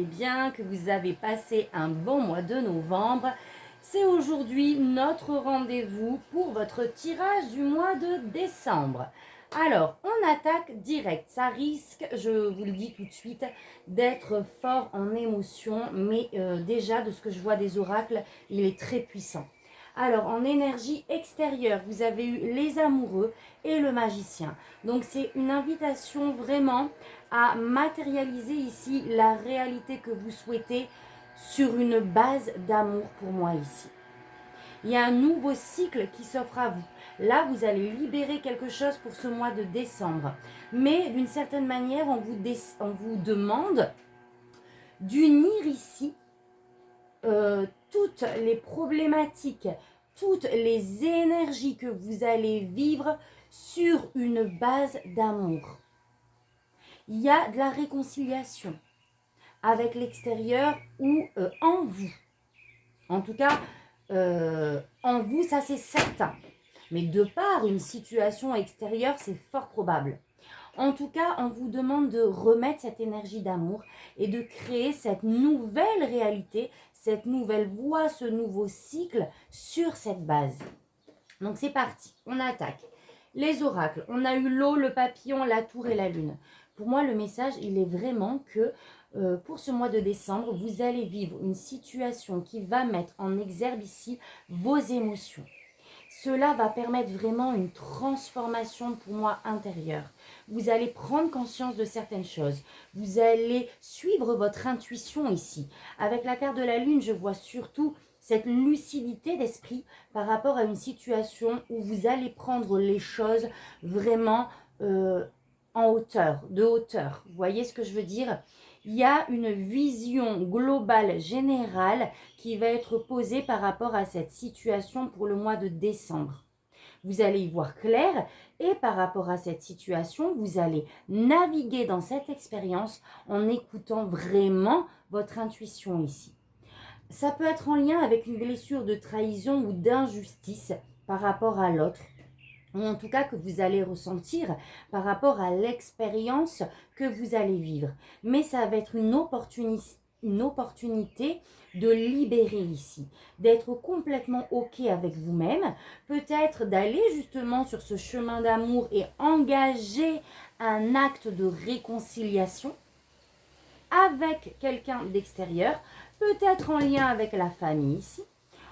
allez bien, que vous avez passé un bon mois de novembre. C'est aujourd'hui notre rendez-vous pour votre tirage du mois de décembre. Alors, on attaque direct. Ça risque, je vous le dis tout de suite, d'être fort en émotion, mais déjà de ce que je vois des oracles, il est très puissant. Alors, en énergie extérieure, vous avez eu les amoureux et le magicien. Donc, c'est une invitation vraiment à matérialiser ici la réalité que vous souhaitez sur une base d'amour pour moi ici. Il y a un nouveau cycle qui s'offre à vous. Là, vous allez libérer quelque chose pour ce mois de décembre. Mais d'une certaine manière, on vous demande d'unir ici toutes les problématiques, toutes les énergies que vous allez vivre sur une base d'amour. Il y a de la réconciliation avec l'extérieur ou en vous. En tout cas, en vous, ça c'est certain. Mais de par une situation extérieure, c'est fort probable. En tout cas, on vous demande de remettre cette énergie d'amour et de créer cette nouvelle réalité, cette nouvelle voie, ce nouveau cycle sur cette base. Donc c'est parti, on attaque. Les oracles, on a eu l'eau, le papillon, la tour et la lune. Pour moi, le message, il est vraiment que pour ce mois de décembre, vous allez vivre une situation qui va mettre en exergue ici vos émotions. Cela va permettre vraiment une transformation pour moi intérieure. Vous allez prendre conscience de certaines choses. Vous allez suivre votre intuition ici. Avec la carte de la lune, je vois surtout cette lucidité d'esprit par rapport à une situation où vous allez prendre les choses vraiment en hauteur, de hauteur. Vous voyez ce que je veux dire ? Il y a une vision globale, générale, qui va être posée par rapport à cette situation pour le mois de décembre. Vous allez y voir clair et par rapport à cette situation, vous allez naviguer dans cette expérience en écoutant vraiment votre intuition ici. Ça peut être en lien avec une blessure de trahison ou d'injustice par rapport à l'autre, ou en tout cas que vous allez ressentir par rapport à l'expérience que vous allez vivre. Mais ça va être une opportunité de libérer ici, d'être complètement OK avec vous-même, peut-être d'aller justement sur ce chemin d'amour et engager un acte de réconciliation avec quelqu'un d'extérieur, peut-être en lien avec la famille ici.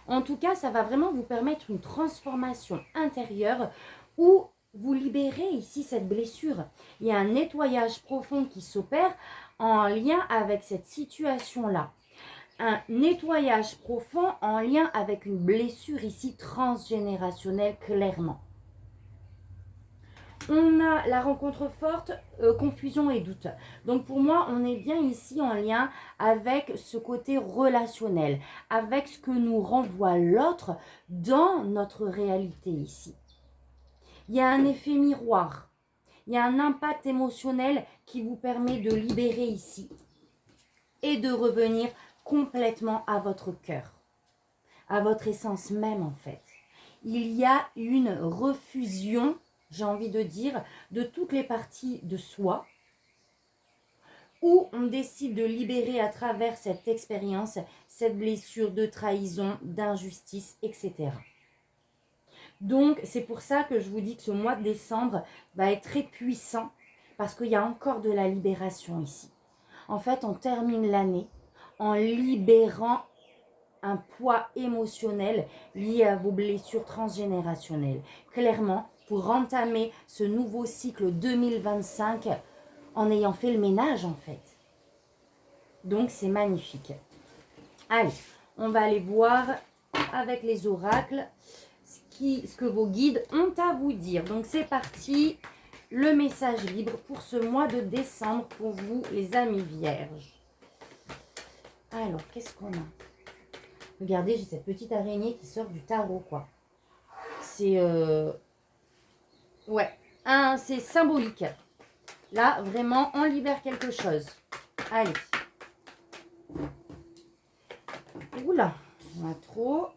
En tout cas, ça va vraiment vous permettre une transformation intérieure où vous libérez ici cette blessure. Il y a un nettoyage profond qui s'opère en lien avec cette situation-là. Un nettoyage profond en lien avec une blessure ici transgénérationnelle clairement. On a la rencontre forte, confusion et doute. Donc pour moi, on est bien ici en lien avec ce côté relationnel, avec ce que nous renvoie l'autre dans notre réalité ici. Il y a un effet miroir, il y a un impact émotionnel qui vous permet de libérer ici et de revenir complètement à votre cœur, à votre essence même en fait. Il y a une refusion, j'ai envie de dire, de toutes les parties de soi où on décide de libérer à travers cette expérience, cette blessure de trahison, d'injustice, etc. Donc, c'est pour ça que je vous dis que ce mois de décembre va être très puissant parce qu'il y a encore de la libération ici. En fait, on termine l'année en libérant un poids émotionnel lié à vos blessures transgénérationnelles. Clairement, pour entamer ce nouveau cycle 2025 en ayant fait le ménage en fait. Donc, c'est magnifique. Allez, on va aller voir avec les oracles ce que vos guides ont à vous dire. Donc, c'est parti. Le message libre pour ce mois de décembre pour vous, les amis vierges. Alors, qu'est-ce qu'on a ? Regardez, j'ai cette petite araignée qui sort du tarot, quoi. C'est... Ouais, c'est symbolique. Là, vraiment, on libère quelque chose. Allez. Oula, on a trop.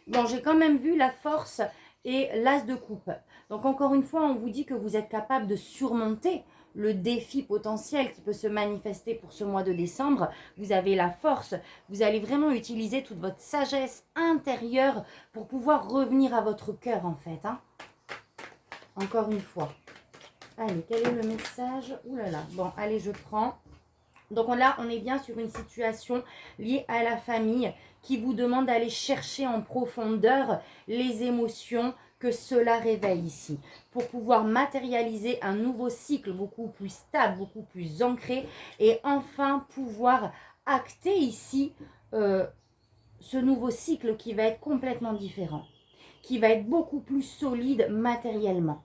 Bon, j'ai quand même vu la force et l'as de coupe. Donc encore une fois, on vous dit que vous êtes capable de surmonter le défi potentiel qui peut se manifester pour ce mois de décembre. Vous avez la force, vous allez vraiment utiliser toute votre sagesse intérieure pour pouvoir revenir à votre cœur en fait. Hein. Encore une fois. Allez, quel est le message? Ouh là là. Bon, allez, je prends. Donc là, on est bien sur une situation liée à la famille qui vous demande d'aller chercher en profondeur les émotions que cela réveille ici, pour pouvoir matérialiser un nouveau cycle beaucoup plus stable, beaucoup plus ancré, et enfin pouvoir acter ici ce nouveau cycle qui va être complètement différent, qui va être beaucoup plus solide matériellement,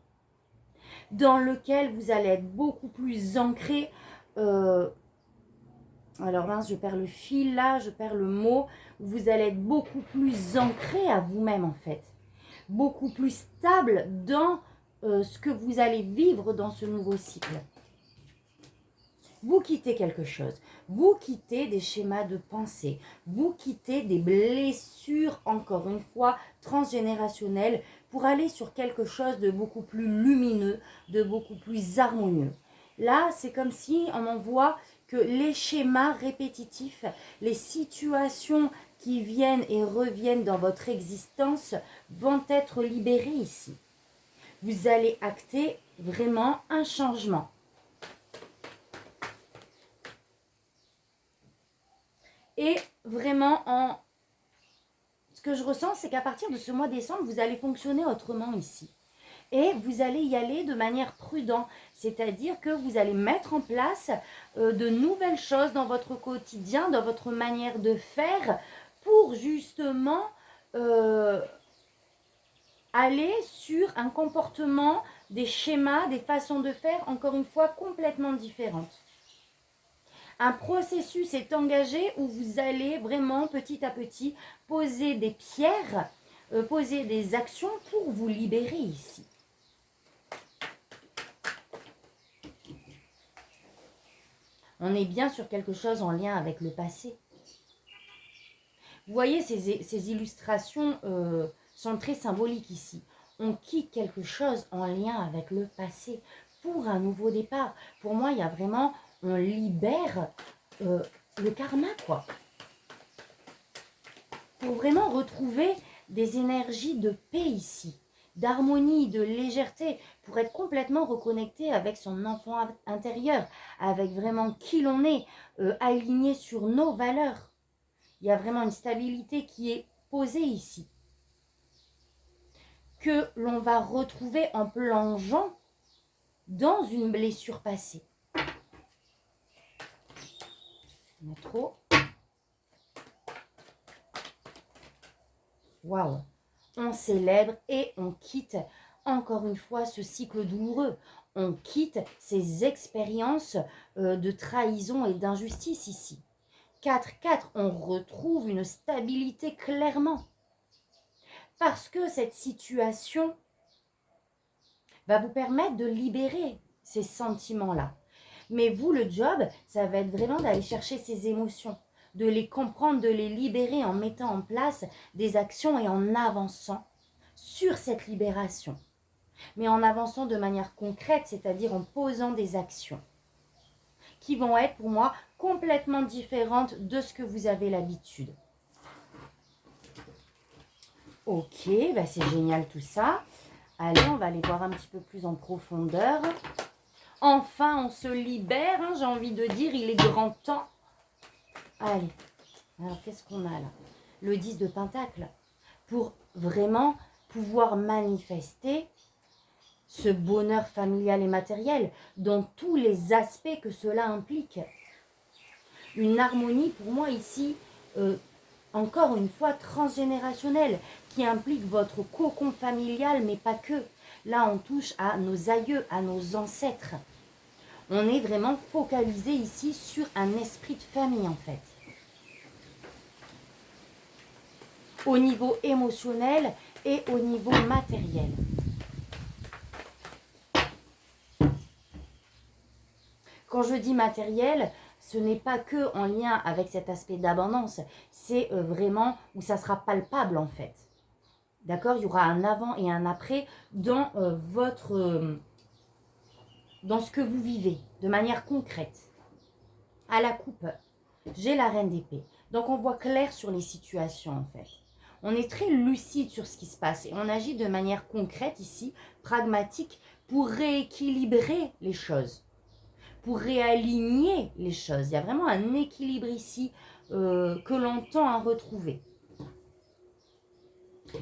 dans lequel vous allez être beaucoup plus ancré. Alors mince, je perds le fil là, je perds le mot. Vous allez être beaucoup plus ancré à vous-même en fait. Beaucoup plus stable dans ce que vous allez vivre dans ce nouveau cycle. Vous quittez quelque chose. Vous quittez des schémas de pensée. Vous quittez des blessures, encore une fois, transgénérationnelles pour aller sur quelque chose de beaucoup plus lumineux, de beaucoup plus harmonieux. Là, c'est comme si on envoie que les schémas répétitifs, les situations qui viennent et reviennent dans votre existence vont être libérées ici. Vous allez acter vraiment un changement. Et vraiment, ce que je ressens, c'est qu'à partir de ce mois de décembre, vous allez fonctionner autrement ici. Et vous allez y aller de manière prudente, c'est-à-dire que vous allez mettre en place de nouvelles choses dans votre quotidien, dans votre manière de faire, pour justement aller sur un comportement, des schémas, des façons de faire, encore une fois, complètement différentes. Un processus est engagé où vous allez vraiment petit à petit poser des pierres, poser des actions pour vous libérer ici. On est bien sur quelque chose en lien avec le passé. Vous voyez, ces illustrations sont très symboliques ici. On quitte quelque chose en lien avec le passé pour un nouveau départ. Pour moi, il y a vraiment, on libère le karma, quoi. Pour vraiment retrouver des énergies de paix ici, d'harmonie, de légèreté, pour être complètement reconnecté avec son enfant intérieur, avec vraiment qui l'on est, aligné sur nos valeurs. Il y a vraiment une stabilité qui est posée ici, que l'on va retrouver en plongeant dans une blessure passée. Il y en a trop. Waouh! On célèbre et on quitte encore une fois ce cycle douloureux. On quitte ces expériences de trahison et d'injustice ici. 4-4, on retrouve une stabilité clairement. Parce que cette situation va vous permettre de libérer ces sentiments-là. Mais vous, le job, ça va être vraiment d'aller chercher ces émotions, de les comprendre, de les libérer en mettant en place des actions et en avançant sur cette libération. Mais en avançant de manière concrète, c'est-à-dire en posant des actions qui vont être pour moi complètement différentes de ce que vous avez l'habitude. Ok, bah c'est génial tout ça. Allez, on va aller voir un petit peu plus en profondeur. Enfin, on se libère, hein, j'ai envie de dire, il est grand temps. Allez, alors qu'est-ce qu'on a là? Le 10 de Pentacle. Pour vraiment pouvoir manifester ce bonheur familial et matériel dans tous les aspects que cela implique. Une harmonie pour moi ici, encore une fois transgénérationnelle, qui implique votre cocon familial, mais pas que. Là, on touche à nos aïeux, à nos ancêtres. On est vraiment focalisé ici sur un esprit de famille en fait. Au niveau émotionnel et au niveau matériel. Quand je dis matériel, ce n'est pas que en lien avec cet aspect d'abondance, c'est vraiment où ça sera palpable en fait. D'accord? Il y aura un avant et un après dans dans ce que vous vivez, de manière concrète. À la coupe, j'ai la reine d'épée. Donc, on voit clair sur les situations, en fait. On est très lucide sur ce qui se passe et on agit de manière concrète ici, pragmatique, pour rééquilibrer les choses, pour réaligner les choses. Il y a vraiment un équilibre ici que l'on tend à retrouver.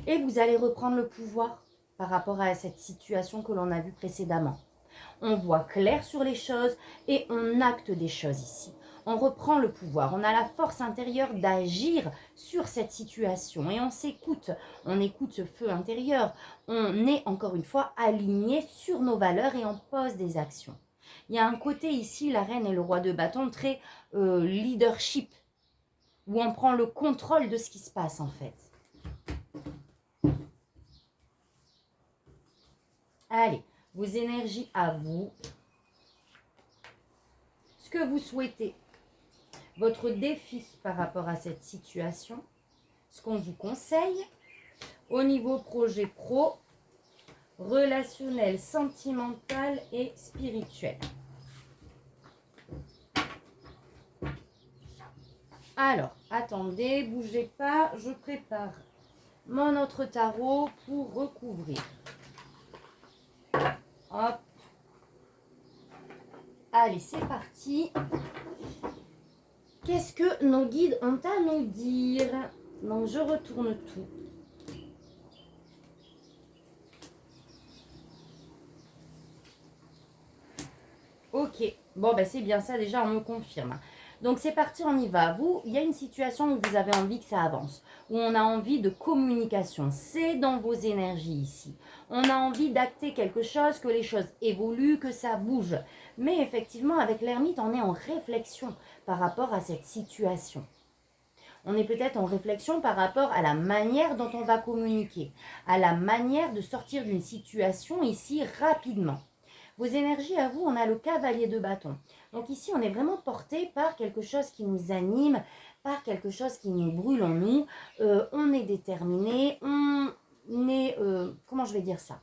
Et vous allez reprendre le pouvoir par rapport à cette situation que l'on a vue précédemment. On voit clair sur les choses et on acte des choses ici. On reprend le pouvoir, on a la force intérieure d'agir sur cette situation et on s'écoute, on écoute ce feu intérieur, on est encore une fois aligné sur nos valeurs et on pose des actions. Il y a un côté ici, la reine et le roi de bâton, très leadership, où on prend le contrôle de ce qui se passe en fait. Allez, vos énergies à vous, ce que vous souhaitez, votre défi par rapport à cette situation, ce qu'on vous conseille au niveau projet pro, relationnel, sentimental et spirituel. Alors, attendez, bougez pas, je prépare mon autre tarot pour recouvrir. Hop. Allez, c'est parti. Qu'est-ce que nos guides ont à nous dire? Donc, je retourne tout. Ok, bon, ben c'est bien ça, déjà, on me confirme. Donc, c'est parti, on y va. Vous, il y a une situation où vous avez envie que ça avance, où on a envie de communication. C'est dans vos énergies ici. On a envie d'acter quelque chose, que les choses évoluent, que ça bouge. Mais effectivement, avec l'ermite, on est en réflexion par rapport à cette situation. On est peut-être en réflexion par rapport à la manière dont on va communiquer, à la manière de sortir d'une situation ici rapidement. Vos énergies à vous, on a le cavalier de bâton. Donc ici, on est vraiment porté par quelque chose qui nous anime, par quelque chose qui nous brûle en nous. On est déterminé, on est... comment je vais dire ça?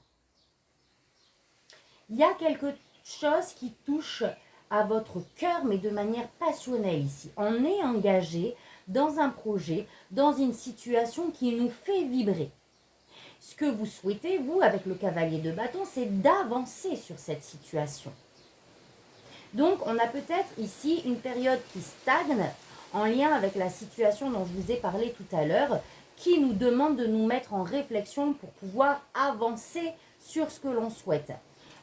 Il y a quelque chose qui touche à votre cœur, mais de manière passionnelle ici. On est engagé dans un projet, dans une situation qui nous fait vibrer. Ce que vous souhaitez, vous, avec le cavalier de bâton, c'est d'avancer sur cette situation. Donc, on a peut-être ici une période qui stagne en lien avec la situation dont je vous ai parlé tout à l'heure, qui nous demande de nous mettre en réflexion pour pouvoir avancer sur ce que l'on souhaite.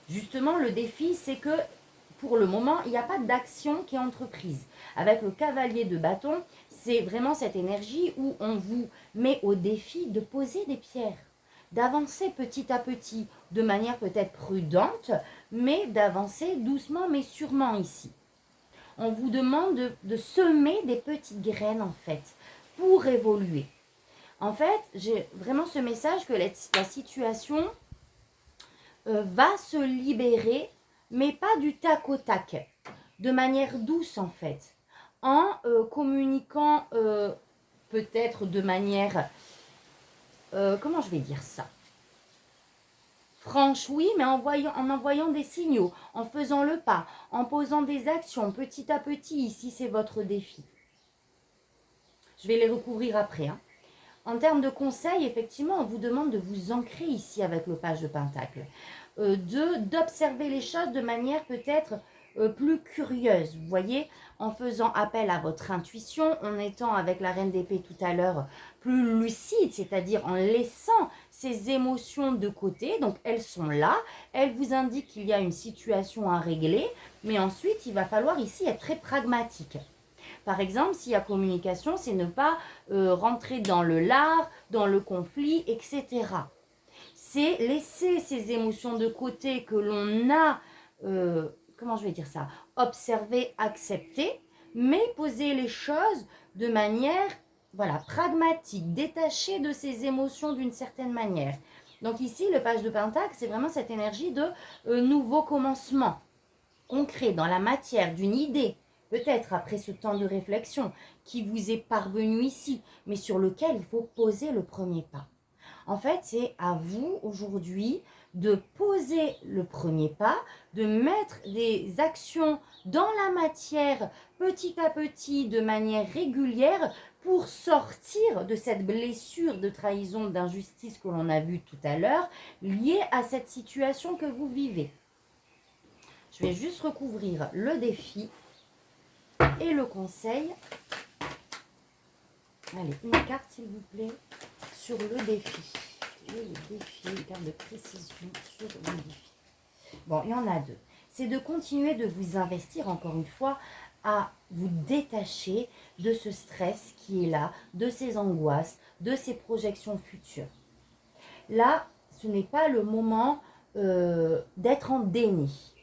Justement, le défi, c'est que pour le moment, il n'y a pas d'action qui est entreprise. Avec le cavalier de bâton, c'est vraiment cette énergie où on vous met au défi de poser des pierres, d'avancer petit à petit, de manière peut-être prudente, mais d'avancer doucement mais sûrement ici. On vous demande de semer des petites graines en fait, pour évoluer. En fait, j'ai vraiment ce message que la situation va se libérer, mais pas du tac au tac, de manière douce en fait, en communiquant peut-être de manière, comment je vais dire ça, franche, oui, mais en envoyant des signaux, en faisant le pas, en posant des actions petit à petit. Ici, c'est votre défi. Je vais les recouvrir après. En termes de conseils, effectivement, on vous demande de vous ancrer ici avec le page de Pentacle. D'observer les choses de manière peut-être plus curieuse, vous voyez, en faisant appel à votre intuition, en étant avec la reine d'épée tout à l'heure plus lucide, c'est-à-dire en laissant ces émotions de côté. Donc elles sont là, elles vous indiquent qu'il y a une situation à régler, mais ensuite il va falloir ici être très pragmatique. Par exemple, s'il y a communication, c'est ne pas rentrer dans le lard, dans le conflit, etc. C'est laisser ces émotions de côté que l'on a, comment je vais dire ça, observer, accepter, mais poser les choses de manière, voilà, pragmatique, détachée de ces émotions d'une certaine manière. Donc ici, le page de Pentacle, c'est vraiment cette énergie de nouveau commencement, concret, dans la matière d'une idée, peut-être après ce temps de réflexion qui vous est parvenu ici, mais sur lequel il faut poser le premier pas. En fait, c'est à vous aujourd'hui de poser le premier pas, de mettre des actions dans la matière petit à petit, de manière régulière, pour sortir de cette blessure de trahison, d'injustice que l'on a vue tout à l'heure, liée à cette situation que vous vivez. Je vais juste recouvrir le défi et le conseil. Allez, une carte s'il vous plaît sur le défi. Et le défi, une carte de précision sur le défi. Bon, il y en a deux. C'est de continuer de vous investir, encore une fois, à vous détacher de ce stress qui est là, de ces angoisses, de ces projections futures. Là, ce n'est pas le moment d'être en déni.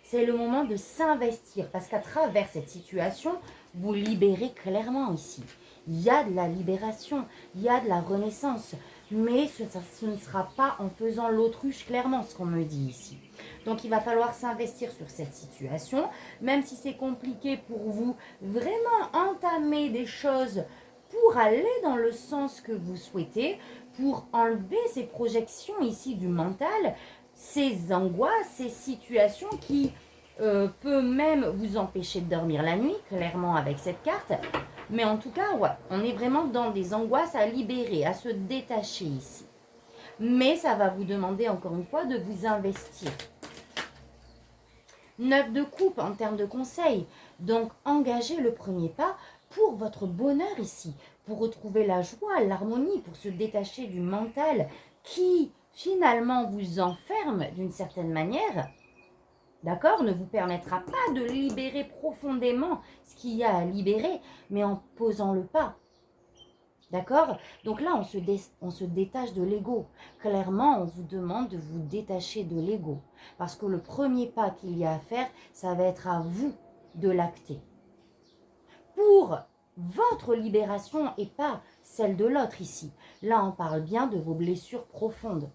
C'est le moment de s'investir parce qu'à travers cette situation, vous libérez clairement ici. Il y a de la libération, il y a de la renaissance, mais ce ne sera pas en faisant l'autruche, clairement, ce qu'on me dit ici. Donc, il va falloir s'investir sur cette situation, même si c'est compliqué pour vous, vraiment entamer des choses pour aller dans le sens que vous souhaitez, pour enlever ces projections ici du mental, ces angoisses, ces situations qui peut même vous empêcher de dormir la nuit, clairement avec cette carte. Mais en tout cas, ouais, on est vraiment dans des angoisses à libérer, à se détacher ici. Mais ça va vous demander encore une fois de vous investir. 9 de coupe en termes de conseils. Donc, engagez le premier pas pour votre bonheur ici, pour retrouver la joie, l'harmonie, pour se détacher du mental qui finalement vous enferme d'une certaine manière. D'accord, ne vous permettra pas de libérer profondément ce qu'il y a à libérer, mais en posant le pas. D'accord? Donc là, on se détache de l'ego. Clairement, on vous demande de vous détacher de l'ego. Parce que le premier pas qu'il y a à faire, ça va être à vous de l'acter. Pour votre libération et pas celle de l'autre ici. Là, on parle bien de vos blessures profondes.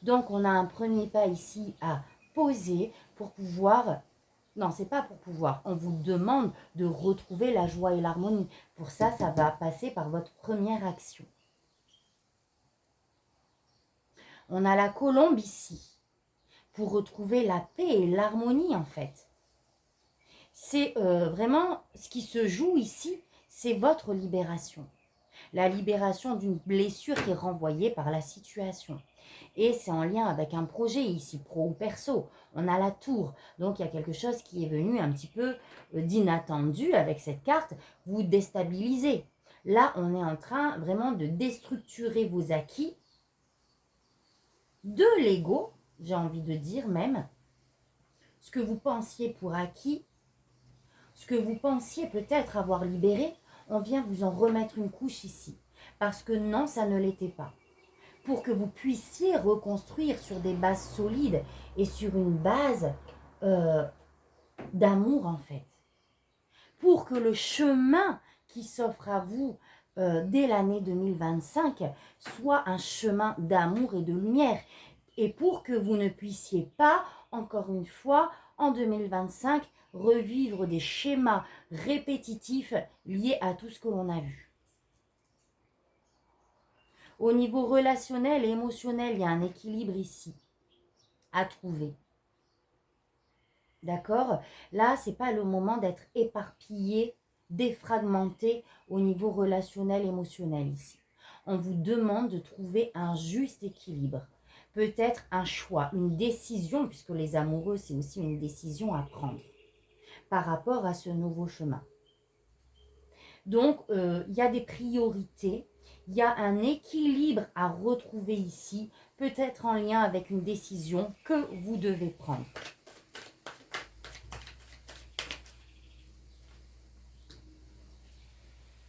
Donc, on a un premier pas ici à poser pour pouvoir... Non, c'est pas pour pouvoir. On vous demande de retrouver la joie et l'harmonie. Pour ça, ça va passer par votre première action. On a la colombe ici pour retrouver la paix et l'harmonie en fait. C'est vraiment ce qui se joue ici, c'est votre libération. La libération d'une blessure qui est renvoyée par la situation. Et c'est en lien avec un projet ici, pro ou perso. On a la tour, donc il y a quelque chose qui est venu un petit peu d'inattendu avec cette carte, vous déstabilisez. Là, on est en train vraiment de déstructurer vos acquis, de l'ego, j'ai envie de dire même, ce que vous pensiez pour acquis, ce que vous pensiez peut-être avoir libéré, on vient vous en remettre une couche ici. Parce que non, ça ne l'était pas. Pour que vous puissiez reconstruire sur des bases solides et sur une base d'amour en fait. Pour que le chemin qui s'offre à vous dès l'année 2025 soit un chemin d'amour et de lumière. Et pour que vous ne puissiez pas, encore une fois, en 2025, revivre des schémas répétitifs liés à tout ce que l'on a vu. Au niveau relationnel et émotionnel, il y a un équilibre ici à trouver. D'accord? Là, ce n'est pas le moment d'être éparpillé, défragmenté au niveau relationnel, émotionnel ici. On vous demande de trouver un juste équilibre. Peut-être un choix, une décision, puisque les amoureux, c'est aussi une décision à prendre par rapport à ce nouveau chemin. Donc, il y a des priorités, il y a un équilibre à retrouver ici, peut-être en lien avec une décision que vous devez prendre.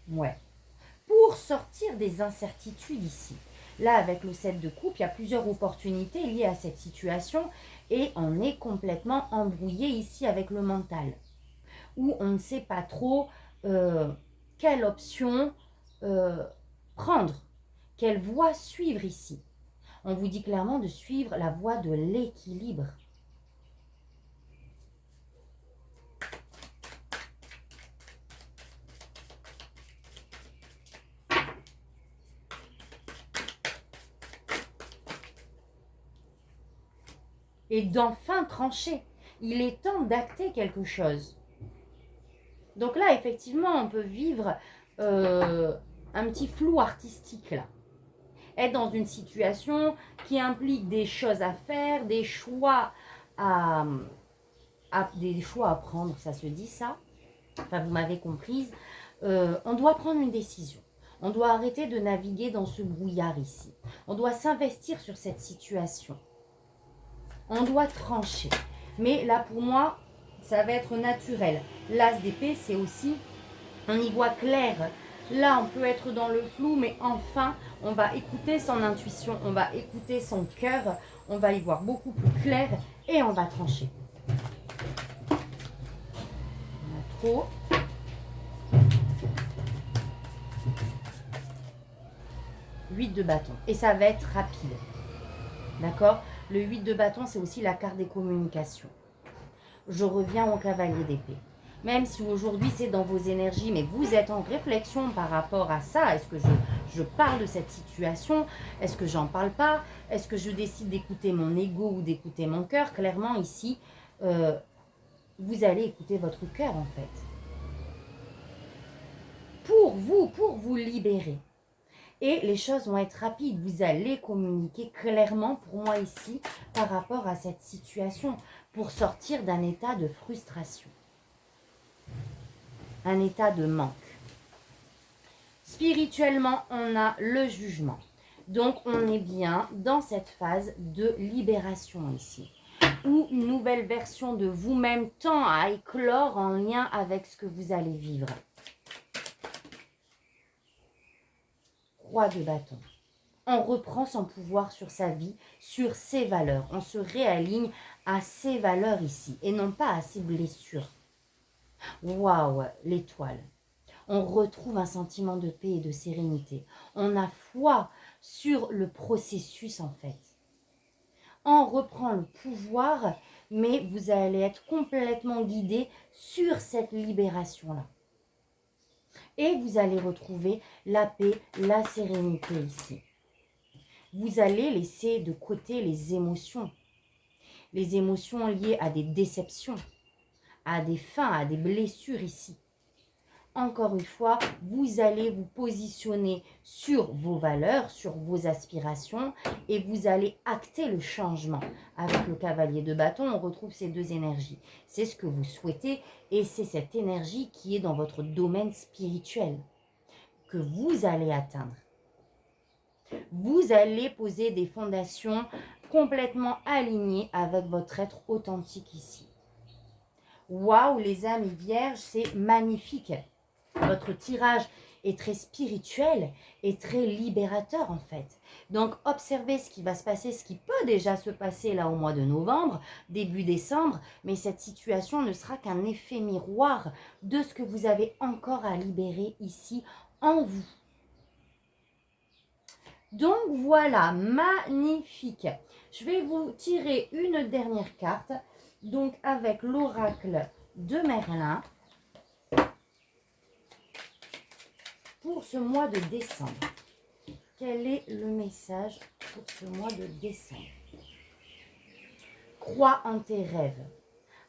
Ouais. Pour sortir des incertitudes ici, là avec le 7 de coupe, il y a plusieurs opportunités liées à cette situation et on est complètement embrouillé ici avec le mental, où on ne sait pas trop quelle option prendre, quelle voie suivre ici. On vous dit clairement de suivre la voie de l'équilibre. et d'enfin trancher. Il est temps d'acter quelque chose. Donc là, effectivement, on peut vivre un petit flou artistique là. Être dans une situation qui implique des choses à faire, des choix des choix à prendre, ça se dit ça. Enfin, vous m'avez comprise. On doit prendre une décision. On doit arrêter de naviguer dans ce brouillard ici. On doit s'investir sur cette situation. On doit trancher. Mais là, pour moi, ça va être naturel. L'as d'épée, c'est aussi, on y voit clair. Là, on peut être dans le flou, mais enfin, on va écouter son intuition, on va écouter son cœur, on va y voir beaucoup plus clair et on va trancher. On a trop. Huit de bâton. Et ça va être rapide. D'accord? Le 8 de bâton, c'est aussi la carte des communications. Je reviens au cavalier d'épée. Même si aujourd'hui c'est dans vos énergies, mais vous êtes en réflexion par rapport à ça. Est-ce que je parle de cette situation? Est-ce que j'en parle pas? Est-ce que je décide d'écouter mon ego ou d'écouter mon cœur? Clairement ici, vous allez écouter votre cœur en fait. Pour vous libérer. Et les choses vont être rapides. Vous allez communiquer clairement pour moi ici par rapport à cette situation pour sortir d'un état de frustration. Un état de manque. Spirituellement, on a le jugement. Donc, on est bien dans cette phase de libération ici. Où une nouvelle version de vous-même tend à éclore en lien avec ce que vous allez vivre. Roi de bâton. On reprend son pouvoir sur sa vie, sur ses valeurs. On se réaligne à ses valeurs ici et non pas à ses blessures. Waouh, l'étoile. On retrouve un sentiment de paix et de sérénité. On a foi sur le processus en fait. On reprend le pouvoir, mais vous allez être complètement guidé sur cette libération-là. Et vous allez retrouver la paix, la sérénité ici. Vous allez laisser de côté les émotions liées à des déceptions, à des fins, à des blessures ici. Encore une fois, vous allez vous positionner sur vos valeurs, sur vos aspirations et vous allez acter le changement. Avec le cavalier de bâton, on retrouve ces deux énergies. C'est ce que vous souhaitez et c'est cette énergie qui est dans votre domaine spirituel que vous allez atteindre. Vous allez poser des fondations complètement alignées avec votre être authentique ici. Waouh, les âmes vierges, c'est magnifique. Votre tirage est très spirituel et très libérateur en fait. Donc observez ce qui va se passer, ce qui peut déjà se passer là au mois de novembre, début décembre, mais cette situation ne sera qu'un effet miroir de ce que vous avez encore à libérer ici en vous. Donc voilà, magnifique. Je vais vous tirer une dernière carte, donc avec l'oracle de Merlin. Pour ce mois de décembre, quel est le message pour ce mois de décembre? Crois en tes rêves,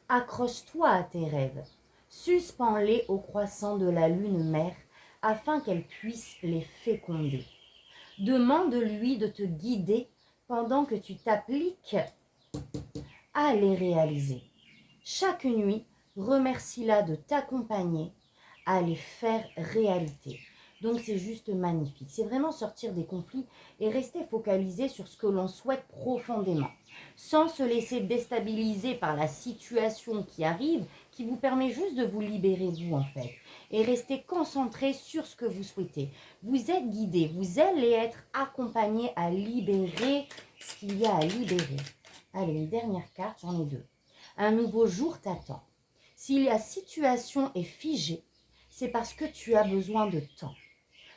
accroche-toi à tes rêves, suspends-les au croissant de la lune mère afin qu'elle puisse les féconder. Demande-lui de te guider pendant que tu t'appliques à les réaliser. Chaque nuit, remercie-la de t'accompagner à les faire réalité. Donc c'est juste magnifique. C'est vraiment sortir des conflits et rester focalisé sur ce que l'on souhaite profondément. Sans se laisser déstabiliser par la situation qui arrive, qui vous permet juste de vous libérer vous en fait. Et rester concentré sur ce que vous souhaitez. Vous êtes guidé, vous allez être accompagné à libérer ce qu'il y a à libérer. Allez, une dernière carte, j'en ai deux. Un nouveau jour t'attend. Si la situation est figée, c'est parce que tu as besoin de temps.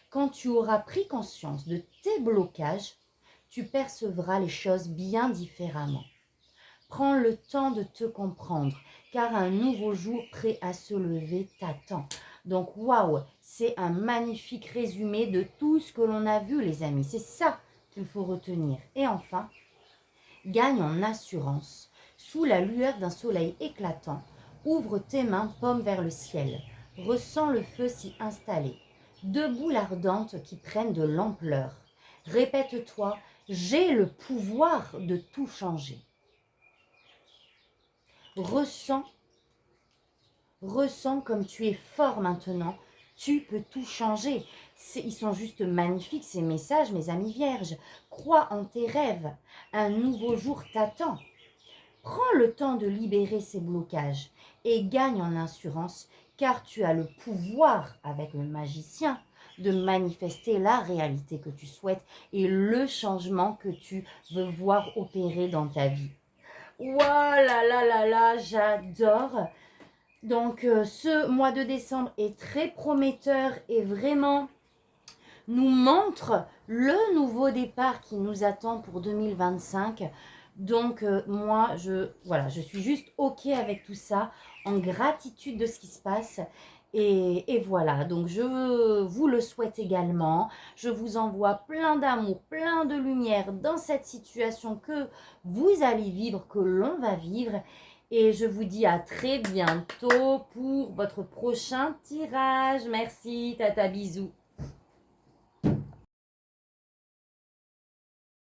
Quand tu auras pris conscience de tes blocages, tu percevras les choses bien différemment. Prends le temps de te comprendre, car un nouveau jour prêt à se lever t'attend. Donc, waouh, c'est un magnifique résumé de tout ce que l'on a vu, les amis. C'est ça qu'il faut retenir. Et enfin, gagne en assurance. Sous la lueur d'un soleil éclatant, ouvre tes mains, paumes vers le ciel. Ressens le feu s'y installer. Deux boules ardentes qui prennent de l'ampleur. Répète-toi, j'ai le pouvoir de tout changer. Ressens comme tu es fort maintenant. Tu peux tout changer. Ils sont juste magnifiques, ces messages, mes amis vierges. Crois en tes rêves. Un nouveau jour t'attend. Prends le temps de libérer ces blocages et gagne en assurance, car tu as le pouvoir, avec le magicien, de manifester la réalité que tu souhaites et le changement que tu veux voir opérer dans ta vie. Voilà, là, j'adore. Donc, ce mois de décembre est très prometteur et vraiment nous montre le nouveau départ qui nous attend pour 2025. Donc, moi, je suis juste OK avec tout ça, en gratitude de ce qui se passe. Et voilà, donc je vous le souhaite également. Je vous envoie plein d'amour, plein de lumière dans cette situation que vous allez vivre, que l'on va vivre. Et je vous dis à très bientôt pour votre prochain tirage. Merci, tata, bisous.